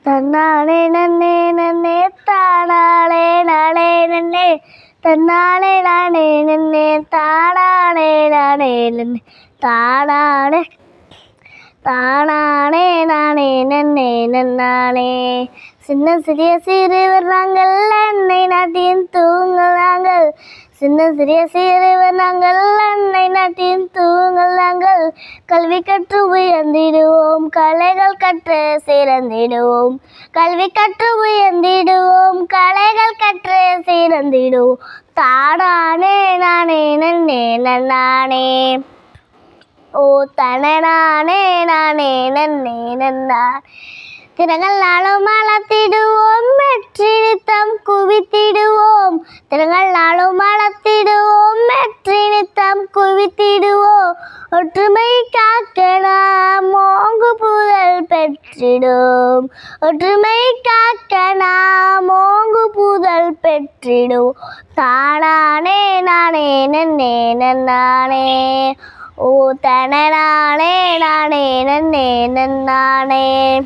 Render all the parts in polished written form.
തന്നാളെ നന്നേ നന്നേ താളാളെ നാളെ നന്നേ തന്നാളെ നാളെ നന്നേ താളാളെ നാളെ നന്നേ താളാളെ தானானே நானே நன்னே நன்னானே. சின்ன சிறிய சிறுவர் நாங்கள் அன்னை நாட்டின் தூங்கல் நாங்கள். சின்ன சிறிய சிறுவர் நாங்கள் அன்னை நாட்டின் தூங்கல் நாங்கள். கல்வி கற்று உயர்ந்திடுவோம் கலைகள் கற்று சிறந்திடுவோம். கல்வி கற்று உயர்ந்திடுவோம் கலைகள் கற்று சிறந்திடுவோம். தானானே நானே நன்னே நன்னானே. ஓ தனனானே நானே நன்னே நன்னான். திறங்கள் நாளும் வளர்த்திடுவோம் வெற்றி நித்தம் குவித்திடுவோம். திறங்கள் நாளும் வளர்த்திடுவோம் வெற்றி நித்தம் குவித்திடுவோம். ஒற்றுமை காக்க நாம் ஓங்கு புகழ் பெற்றிடுவோம். ஒற்றுமை காக்க நாம் ஓங்கு புகழ் பெற்றிடுவோம். தானானே நானே நன்னே நன்னானே. ஓ தனனானே நானே நன்னே நன்னானே.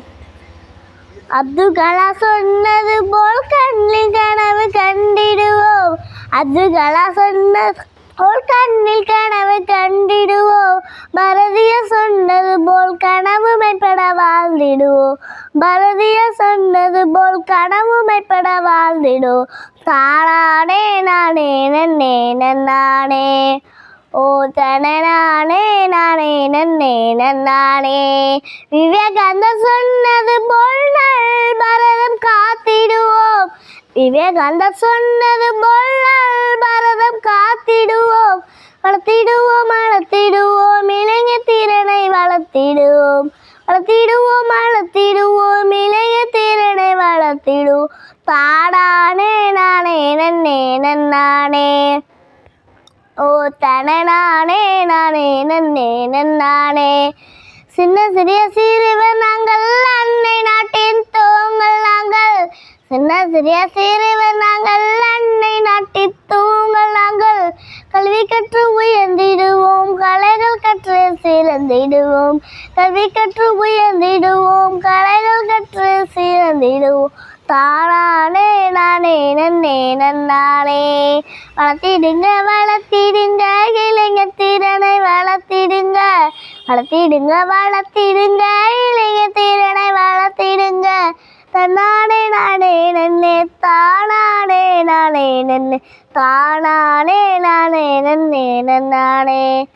அப்துல் கலாம் சொன்னது போல் கண்ணில் கனவு கண்டிடுவோம். அப்துல் கலாம் சொன்னது போல் கண்ணில் கனவு கண்டிடுவோம். பாரதியார் சொன்னது போல் கனவு மெய்ப்பட வாழ்ந்திடுவோம். பாரதியார் சொன்னது போல் கனவு மெய்ப்பட வாழ்ந்திடுவோம். தானானே நானே நன்னே நன்னானே. ஓ தனனானே நானே நன்னே நன்னானே. விவேகானந்தர் சொன்னது போல் நல் பாரதம் காத்திடுவோம். விவேகானந்தர் சொன்னது போல் நல் பாரதம் காத்திடுவோம். வளர்த்திடுவோம் வளர்த்திடுவோம் இளைஞர் திறனை வளர்த்திடுவோம். வளர்த்திடுவோம் வளர்த்திடுவோம் இளைஞர் திறனை வளர்த்திடுவோம். தானானே நானே நன்னே நன்னானே. ஓ தனனானே நானே நன்னே நன்னானே. சின்ன சிறிய சிறுவர் நாங்கள் அன்னை நாட்டின் தூங்கல் நாங்கள். சின்ன சிறிய சிறுவர் நாங்கள் அன்னை நாட்டின் தூங்கல் நாங்கள். கல்வி கற்று உயர்ந்திடுவோம் கலைகள் கற்று சிறந்திடுவோம். கல்வி கற்று உயர்ந்திடுவோம் கலைகள் கற்று சிறந்திடுவோம். தானானே நானே நன்னே நன்னானே. வளர்த்திடுங்க வளர்த்திடுங்க இளைஞர் திறனை வளர்த்திடுங்க. வளர்த்திடுங்க வளர்த்திடுங்க இளைஞர் திறனை வளர்த்திடுங்க. தன்னானே நானே நன்னே தானானே நானே நன்னே தானானே நானே நன்னே நன்னானே.